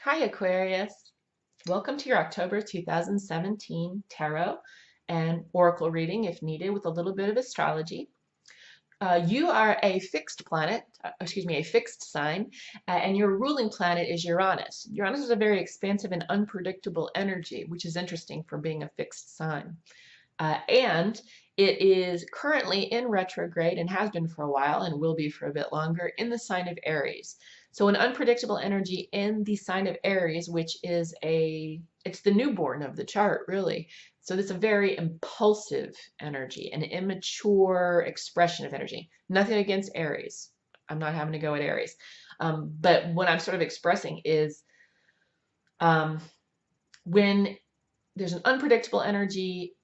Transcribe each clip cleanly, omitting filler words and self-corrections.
Hi, Aquarius. Welcome to your October 2017 tarot and oracle reading, if needed, with a little bit of astrology. You are a fixed planet, a fixed sign, and your ruling planet is Uranus. Uranus is a very expansive and unpredictable energy, which is interesting for being a fixed sign. And it is currently in retrograde and has been for a while and will be for a bit longer in the sign of Aries. So an unpredictable energy in the sign of Aries, which is it's the newborn of the chart, really. So this is a very impulsive energy, an immature expression of energy. Nothing against Aries. I'm not having to go at Aries. But what I'm sort of expressing is um, when there's an unpredictable energy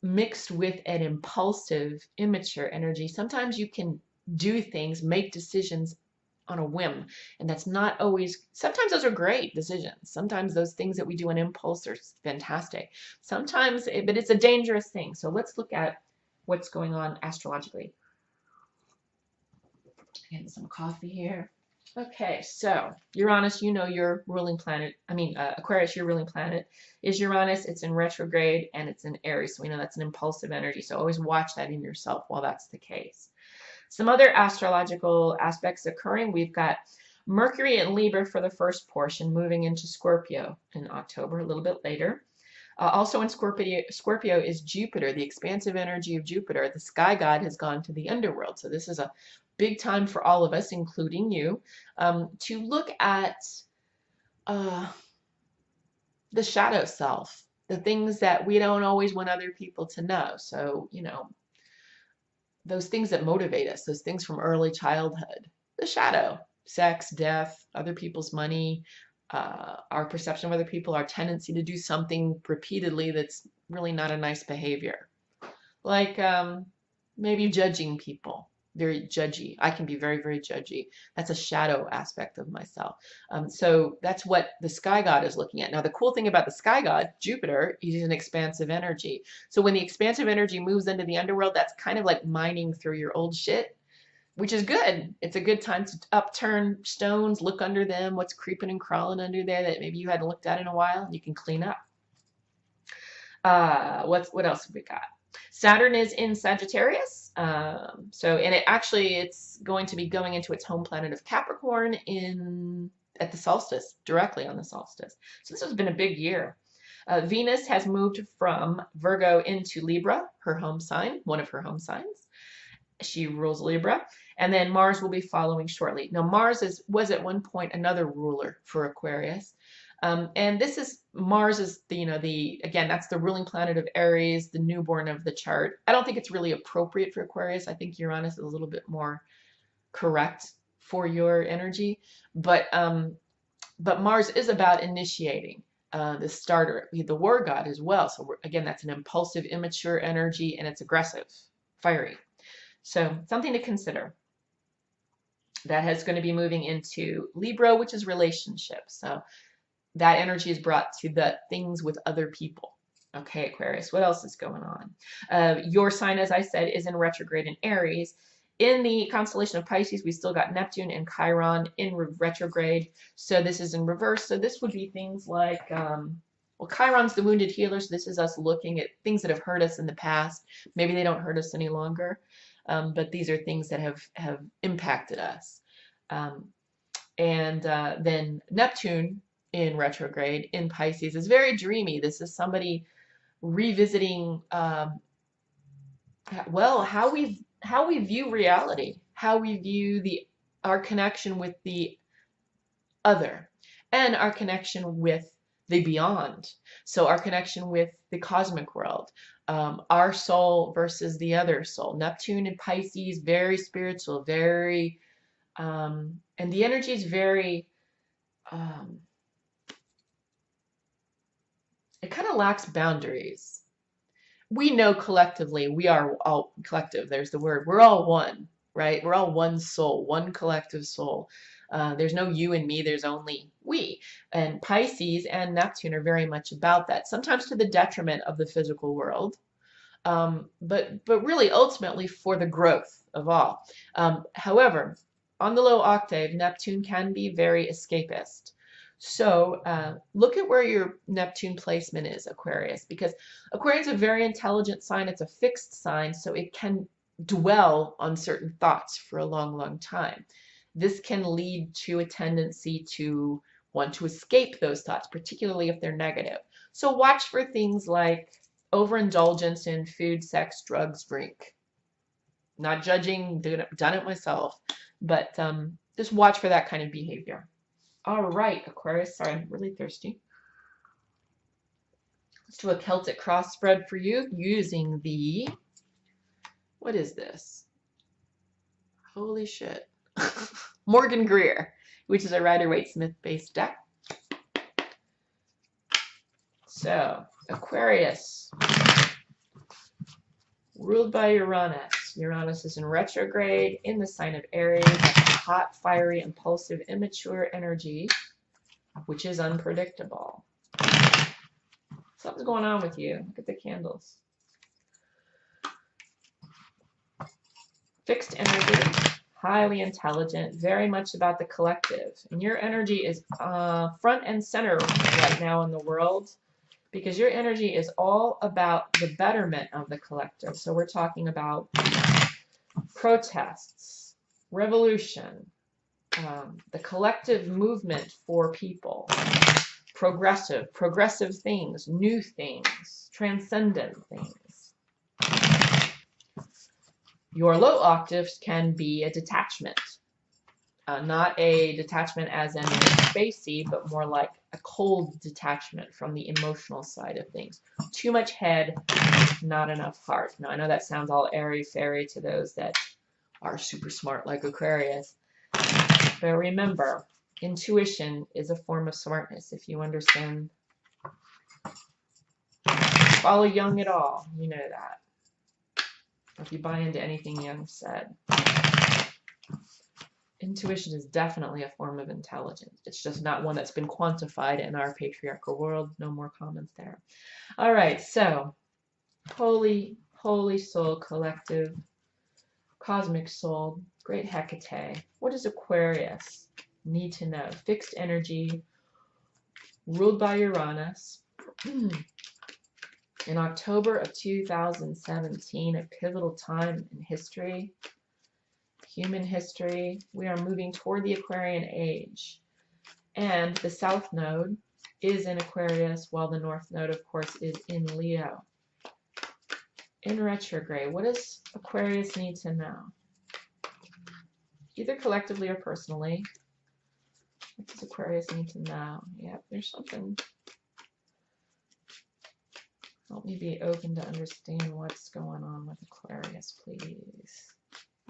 mixed with an impulsive, immature energy, sometimes you can do things, make decisions on a whim. And that's not always, sometimes those are great decisions. Sometimes those things that we do on impulse are fantastic. Sometimes, but it's a dangerous thing. So let's look at what's going on astrologically. Getting some coffee here. Okay, so Uranus, you know your ruling planet, Aquarius, your ruling planet is Uranus. It's in retrograde and it's in Aries. So we know that's an impulsive energy. So always watch that in yourself while that's the case. Some other astrological aspects occurring. We've got Mercury in Libra for the first portion, moving into Scorpio in October, a little bit later. Also in Scorpio is Jupiter, the expansive energy of Jupiter. The sky god has gone to the underworld. So this is a big time for all of us, including you, to look at uh, the shadow self, the things that we don't always want other people to know. So, those things that motivate us, those things from early childhood, the shadow, sex, death, other people's money, our perception of other people, our tendency to do something repeatedly that's really not a nice behavior. Like maybe judging people, very judgy. I can be very, very judgy. That's a shadow aspect of myself. So that's what the sky god is looking at. Now, the cool thing about the sky god, Jupiter, he's an expansive energy. So when the expansive energy moves into the underworld, that's kind of like mining through your old shit, which is good. It's a good time to upturn stones, look under them, what's creeping and crawling under there that maybe you hadn't looked at in a while, and you can clean up. What else have we got? Saturn is in Sagittarius. It's going to be going into its home planet of Capricorn at the solstice, directly on the solstice. So this has been a big year. Venus has moved from Virgo into Libra, her home sign, one of her home signs. She rules Libra, and then Mars will be following shortly. Now, was at one point another ruler for Aquarius. And this is Mars is again, that's the ruling planet of Aries, the newborn of the chart. I don't think it's really appropriate for Aquarius. I think Uranus is a little bit more correct for your energy, but Mars is about initiating the starter, the war god as well. So again, that's an impulsive, immature energy, and it's aggressive, fiery. So something to consider. That is going to be moving into Libra, which is relationships. So that energy is brought to the things with other people. Okay, Aquarius, what else is going on? Your sign, as I said, is in retrograde in Aries. In the constellation of Pisces, we still got Neptune and Chiron in retrograde. So this is in reverse. So this would be things like, well, Chiron's the wounded healer. So this is us looking at things that have hurt us in the past. Maybe they don't hurt us any longer. But these are things that have impacted us. Then Neptune in retrograde in Pisces is very dreamy. This is somebody revisiting, well, how we view reality, how we view our connection with the other, and our connection with the beyond. So our connection with the cosmic world, our soul versus the other soul. Neptune and Pisces, very spiritual, very, and the energy is very, it kind of lacks boundaries. We know collectively, we are all collective, there's the word, we're all one, right? We're all one soul, one collective soul. There's no you and me, there's only we. And Pisces and Neptune are very much about that, sometimes to the detriment of the physical world, but really ultimately for the growth of all. However, on the low octave, Neptune can be very escapist. So look at where your Neptune placement is, Aquarius, because Aquarius is a very intelligent sign. It's a fixed sign, so it can dwell on certain thoughts for a long, long time. This can lead to a tendency to want to escape those thoughts, particularly if they're negative. So watch for things like overindulgence in food, sex, drugs, drink. Not judging, done it myself, but just watch for that kind of behavior. All right, Aquarius. Sorry, I'm really thirsty. Let's do a Celtic cross spread for you using the, what is this? Holy shit. Morgan Greer, which is a Rider-Waite-Smith based deck. So, Aquarius, ruled by Uranus. Uranus is in retrograde in the sign of Aries. That's a hot, fiery, impulsive, immature energy, which is unpredictable. Something's going on with you. Look at the candles. Fixed energy, highly intelligent, very much about the collective. And your energy is front and center right now in the world, because your energy is all about the betterment of the collective. So we're talking about protests, revolution, the collective movement for people, progressive things, new things, transcendent things. Your low octaves can be a detachment. Not a detachment as in spacey, but more like a cold detachment from the emotional side of things. Too much head, not enough heart. Now, I know that sounds all airy-fairy to those that are super smart like Aquarius. But remember, intuition is a form of smartness. If you understand, follow Jung at all, you know that. If you buy into anything Jung said. Intuition is definitely a form of intelligence. It's just not one that's been quantified in our patriarchal world. No more comments there. All right, so holy soul collective, cosmic soul, great Hecate. What does Aquarius need to know? Fixed energy, ruled by Uranus. In October of 2017, a pivotal time in history, human history, we are moving toward the Aquarian age. And the South Node is in Aquarius, while the North Node, of course, is in Leo. In retrograde, what does Aquarius need to know? Either collectively or personally. What does Aquarius need to know? Yep, there's something. Help me be open to understand what's going on with Aquarius, please.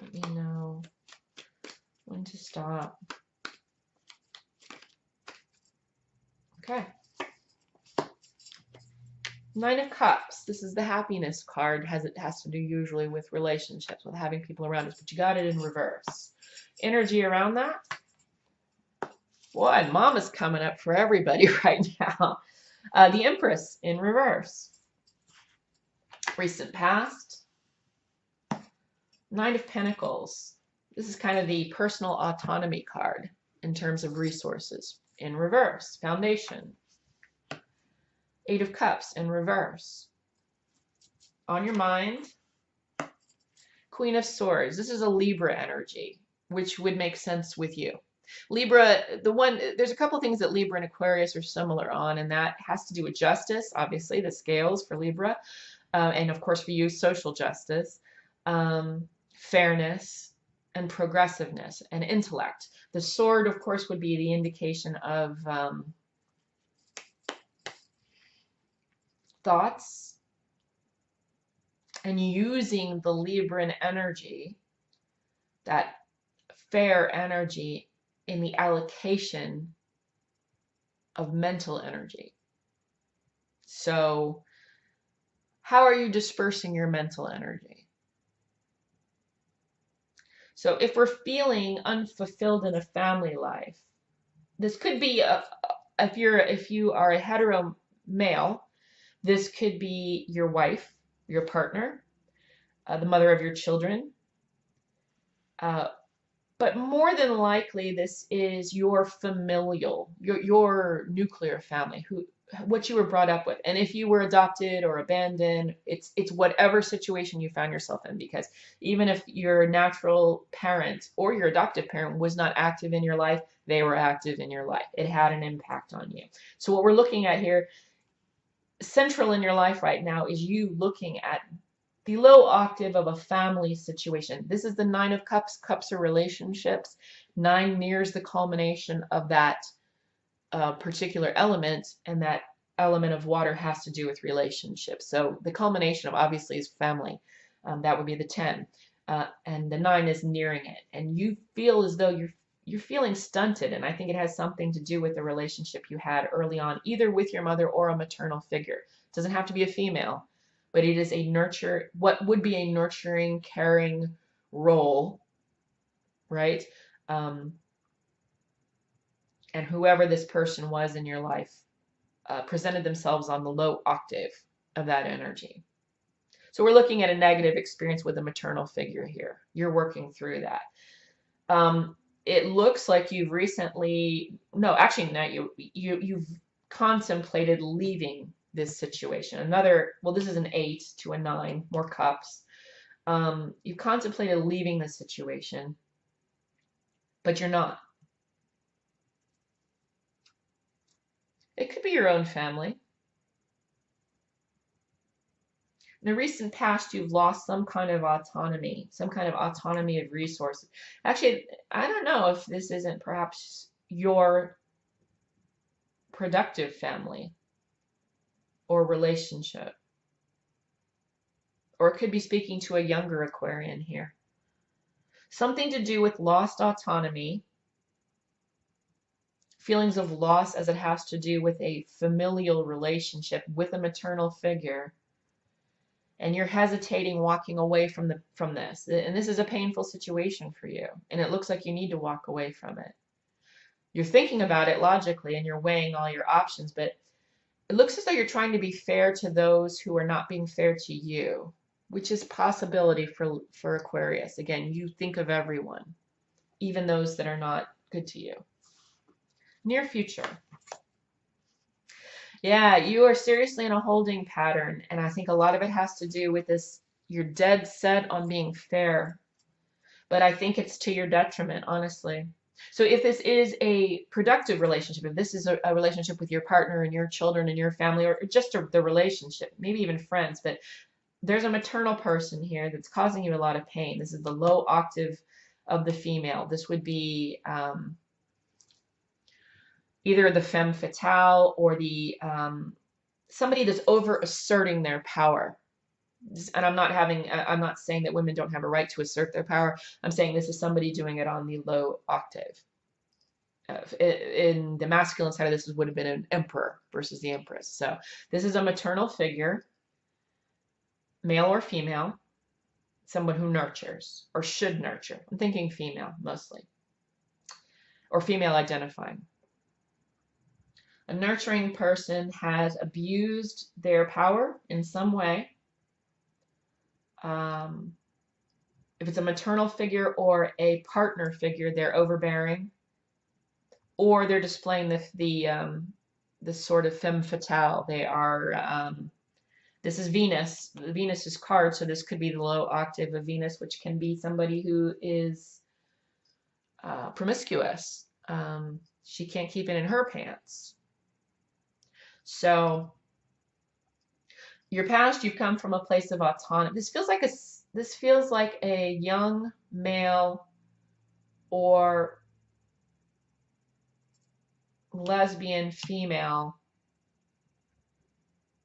Let me know when to stop. Okay. Nine of Cups. This is the happiness card. It has to do usually with relationships, with having people around us, but you got it in reverse. Energy around that. Boy, Mama's coming up for everybody right now. The Empress in reverse. Recent past. Nine of Pentacles. This is kind of the personal autonomy card in terms of resources. In reverse. Foundation. Eight of Cups in reverse. On your mind. Queen of Swords. This is a Libra energy, which would make sense with you. Libra, there's a couple things that Libra and Aquarius are similar on, and that has to do with justice, obviously, the scales for Libra, and of course for you, social justice, fairness, and progressiveness, and intellect. The sword, of course, would be the indication of thoughts, and using the Libran energy, that fair energy, in the allocation of mental energy. So, how are you dispersing your mental energy? So, if we're feeling unfulfilled in a family life, this could be if you are a hetero male, this could be your wife, your partner, the mother of your children, But more than likely, this is your familial, your nuclear family, who what you were brought up with. And if you were adopted or abandoned, it's whatever situation you found yourself in. Because even if your natural parent or your adoptive parent was not active in your life, they were active in your life. It had an impact on you. So what we're looking at here, central in your life right now, is you looking at the low octave of a family situation. This is the Nine of Cups. Cups are relationships. Nine nears the culmination of that particular element, and that element of water has to do with relationships. So the culmination of obviously is family. That would be the 10. And the 9 is nearing it. And you feel as though you're feeling stunted, and I think it has something to do with the relationship you had early on, either with your mother or a maternal figure. It doesn't have to be a female, but it is what would be a nurturing, caring role, right? And whoever this person was in your life presented themselves on the low octave of that energy. So we're looking at a negative experience with a maternal figure here. You're working through that. It looks like you've recently, no, actually not you've contemplated leaving this situation. Well, this is an 8 to a 9, more cups. You contemplated leaving this situation, but you're not. It could be your own family. In the recent past, you've lost some kind of autonomy of resources. Actually, I don't know if this isn't perhaps your productive family or relationship. Or it could be speaking to a younger Aquarian here. Something to do with lost autonomy, feelings of loss as it has to do with a familial relationship with a maternal figure. And you're hesitating walking away from this. And this is a painful situation for you. And it looks like you need to walk away from it. You're thinking about it logically and you're weighing all your options, but it looks as though you're trying to be fair to those who are not being fair to you, which is possibility for Aquarius. Again, you think of everyone, even those that are not good to you. Near future. Yeah, you are seriously in a holding pattern, and I think a lot of it has to do with this. You're dead set on being fair, but I think it's to your detriment, honestly. So if this is a productive relationship, if this is a relationship with your partner and your children and your family, or just the relationship, maybe even friends, but there's a maternal person here that's causing you a lot of pain. This is the low octave of the female. This would be either the femme fatale or the somebody that's over asserting their power. And I'm not saying that women don't have a right to assert their power. I'm saying this is somebody doing it on the low octave. In the masculine side of this would have been an emperor versus the empress. So this is a maternal figure, male or female, someone who nurtures or should nurture. I'm thinking female mostly, or female identifying. A nurturing person has abused their power in some way. If it's a maternal figure or a partner figure, they're overbearing, or they're displaying the sort of femme fatale. They are. This is Venus. Venus is card, so this could be the low octave of Venus, which can be somebody who is promiscuous. She can't keep it in her pants. So your past, you've come from a place of autonomy. This feels like a young male or lesbian female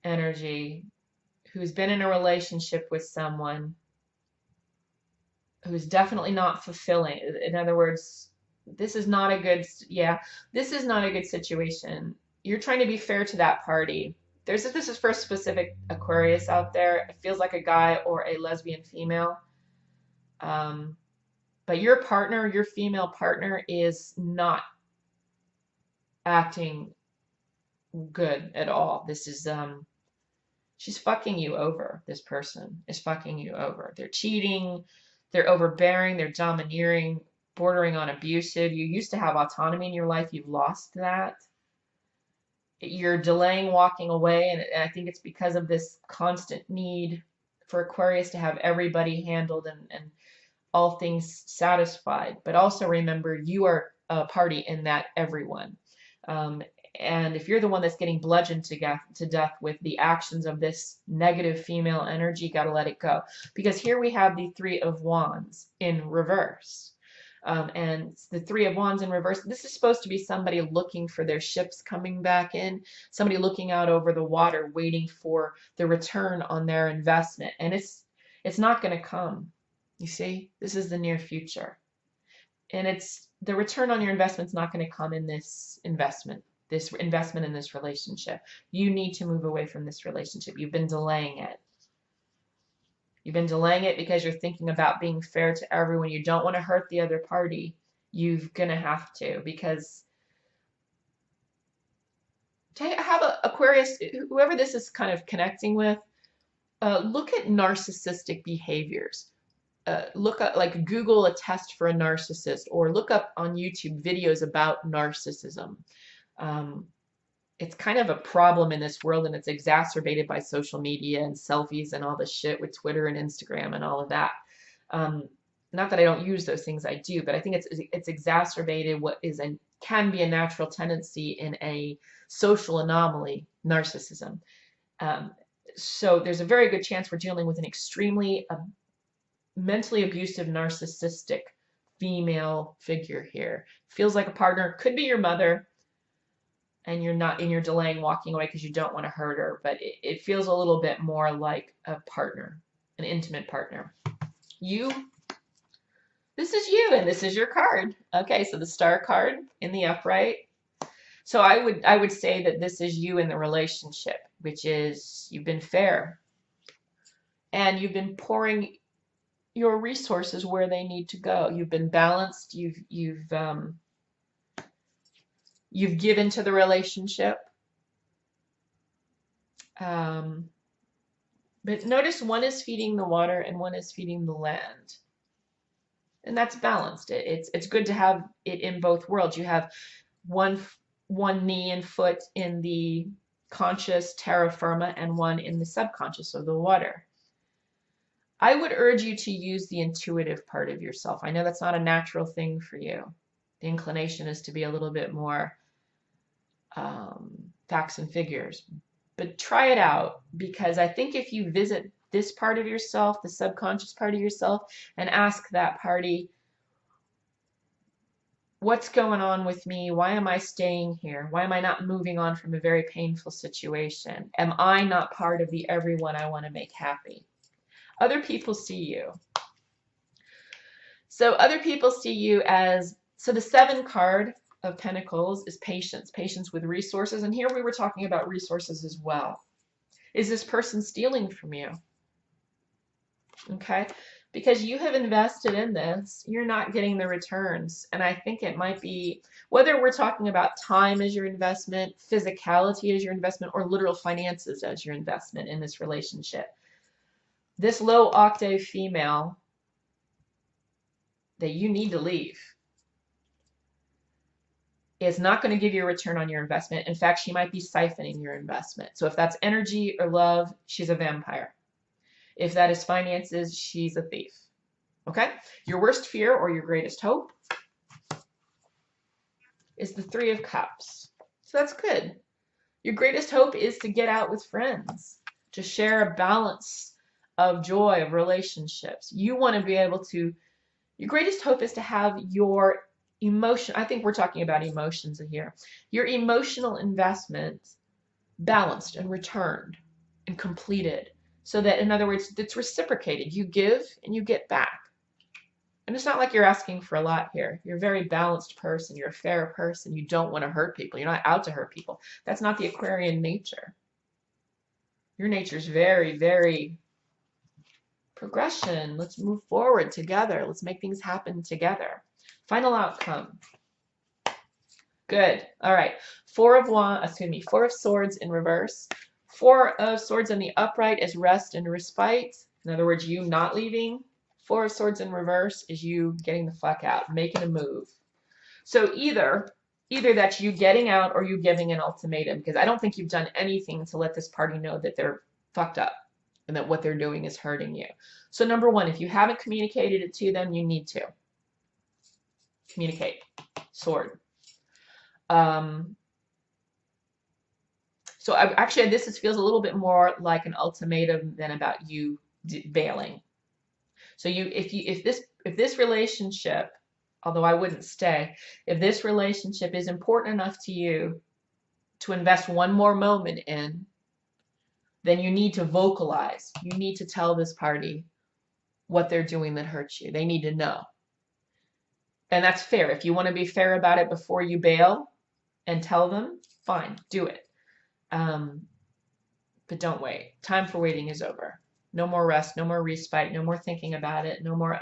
energy who's been in a relationship with someone who's definitely not fulfilling. In other words, this is not a good situation. You're trying to be fair to that party. This is for a specific Aquarius out there. It feels like a guy or a lesbian female. But your partner, your female partner, is not acting good at all. This is she's fucking you over. This person is fucking you over. They're cheating, they're overbearing, they're domineering, bordering on abusive. You used to have autonomy in your life. You've lost that. You're delaying walking away, and I think it's because of this constant need for Aquarius to have everybody handled and all things satisfied. But also remember, you are a party in that everyone. Um, and if you're the one that's getting bludgeoned to death with the actions of this negative female energy, got to let it go. Because here we have the Three of Wands in reverse. And the Three of Wands in reverse, this is supposed to be somebody looking for their ships coming back in, somebody looking out over the water, waiting for the return on their investment. And it's not going to come. You see, this is the near future. And it's the return on your investment's not going to come in this investment in this relationship. You need to move away from this relationship. You've been delaying it. You've been delaying it because you're thinking about being fair to everyone. You don't want to hurt the other party. You're going to have to, because to have a Aquarius, whoever this is kind of connecting with, look at narcissistic behaviors. Look up, like Google a test for a narcissist, or look up on YouTube videos about narcissism. It's kind of a problem in this world, and it's exacerbated by social media and selfies and all the shit with Twitter and Instagram and all of that. Not that I don't use those things, I do, but I think it's exacerbated what can be a natural tendency in a social anomaly, narcissism. So there's a very good chance we're dealing with an extremely mentally abusive, narcissistic female figure here. Feels like a partner, could be your mother, and you're delaying walking away because you don't want to hurt her, but it feels a little bit more like a partner, an intimate partner. This is you, and this is your card. Okay, so the Star card in the upright. So I would say that this is you in the relationship, which is you've been fair, and you've been pouring your resources where they need to go. You've been balanced. You've given to the relationship. But notice one is feeding the water and one is feeding the land. And that's balanced. It's good to have it in both worlds. You have one knee and foot in the conscious terra firma and one in the subconscious of the water. I would urge you to use the intuitive part of yourself. I know that's not a natural thing for you. The inclination is to be a little bit more facts and figures. But try it out, because I think if you visit this part of yourself, the subconscious part of yourself, and ask that party, what's going on with me? Why am I staying here? Why am I not moving on from a very painful situation? Am I not part of the everyone I want to make happy? Other people see you. So other people see you as, so the 7 card of Pentacles is patience, patience with resources. And here we were talking about resources as well. Is this person stealing from you? Okay, because you have invested in this, you're not getting the returns. And I think it might be, whether we're talking about time as your investment, physicality as your investment, or literal finances as your investment in this relationship. This low octave female that you need to leave is not going to give you a return on your investment. In fact, she might be siphoning your investment. So if that's energy or love, she's a vampire. If that is finances, she's a thief. Okay? Your worst fear or your greatest hope is the 3 of Cups. So that's good. Your greatest hope is to get out with friends, to share a balance of joy, of relationships. You want to be able to, your greatest hope is to have your emotion, I think we're talking about emotions here, your emotional investment balanced and returned and completed, so that, in other words, it's reciprocated. You give and you get back. And it's not like you're asking for a lot here. You're a very balanced person. You're a fair person. You don't want to hurt people. You're not out to hurt people. That's not the Aquarian nature. Your nature is very, very progression. Let's move forward together. Let's make things happen together. Final outcome. Good. All right. 4 of Swords in reverse. 4 of Swords in the upright is rest and respite. In other words, you not leaving. Four of Swords in reverse is you getting the fuck out, making a move. So either that's you getting out or you giving an ultimatum, because I don't think you've done anything to let this party know that they're fucked up and that what they're doing is hurting you. So number one, if you haven't communicated it to them, you need to communicate. Sword. So actually, this feels a little bit more like an ultimatum than about you bailing. So if this relationship, although I wouldn't stay, if this relationship is important enough to you to invest one more moment in, then you need to vocalize. You need to tell this party what they're doing that hurts you. They need to know. And that's fair. If you want to be fair about it before you bail and tell them, fine, do it. But don't wait. Time for waiting is over. No more rest, no more respite, no more thinking about it, no more,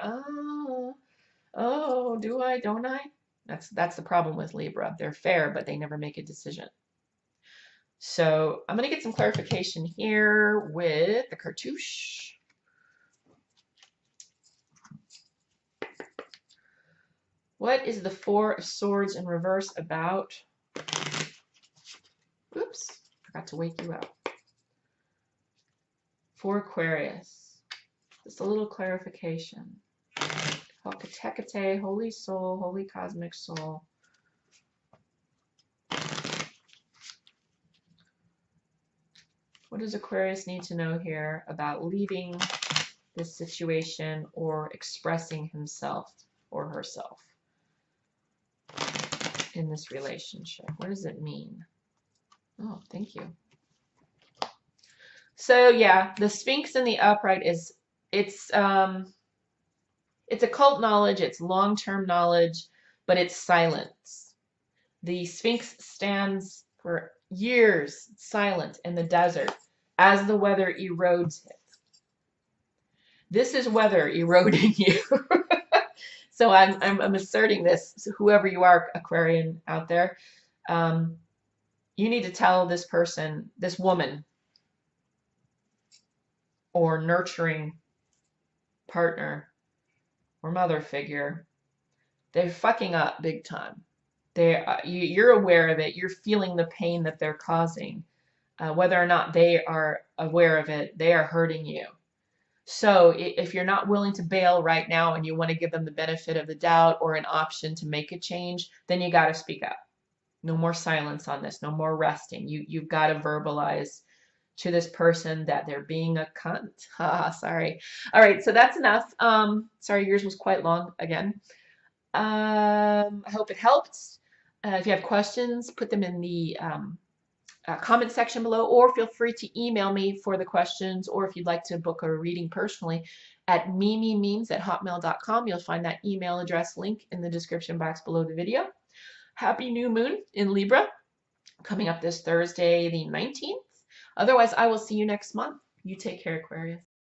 oh, do I, don't I? That's the problem with Libra. They're fair, but they never make a decision. So I'm going to get some clarification here with the cartouche. What is the Four of Swords in reverse about? Oops, forgot to wake you up. For Aquarius, just a little clarification. Hecate, Holy Soul, Holy Cosmic Soul. What does Aquarius need to know here about leaving this situation or expressing himself or herself in this relationship? What does it mean? Oh, thank you. So yeah, the Sphinx in the upright it's occult knowledge, it's long-term knowledge, but it's silence. The Sphinx stands for years silent in the desert as the weather erodes it. This is weather eroding you. So I'm asserting this. So whoever you are, Aquarian out there, you need to tell this person, this woman, or nurturing partner or mother figure, they're fucking up big time. You're aware of it. You're feeling the pain that they're causing. Whether or not they are aware of it, they are hurting you. So if you're not willing to bail right now and you want to give them the benefit of the doubt or an option to make a change, then you got to speak up. No more silence on this. No more resting. You've got to verbalize to this person that they're being a cunt. Sorry. All right, so that's enough. Sorry, yours was quite long again. I hope it helped. If you have questions, put them in the comment section below, or feel free to email me for the questions, or if you'd like to book a reading personally at mimimemes@hotmail.com. You'll find that email address link in the description box below the video. Happy new moon in Libra, coming up this Thursday, the 19th. Otherwise, I will see you next month. You take care, Aquarius.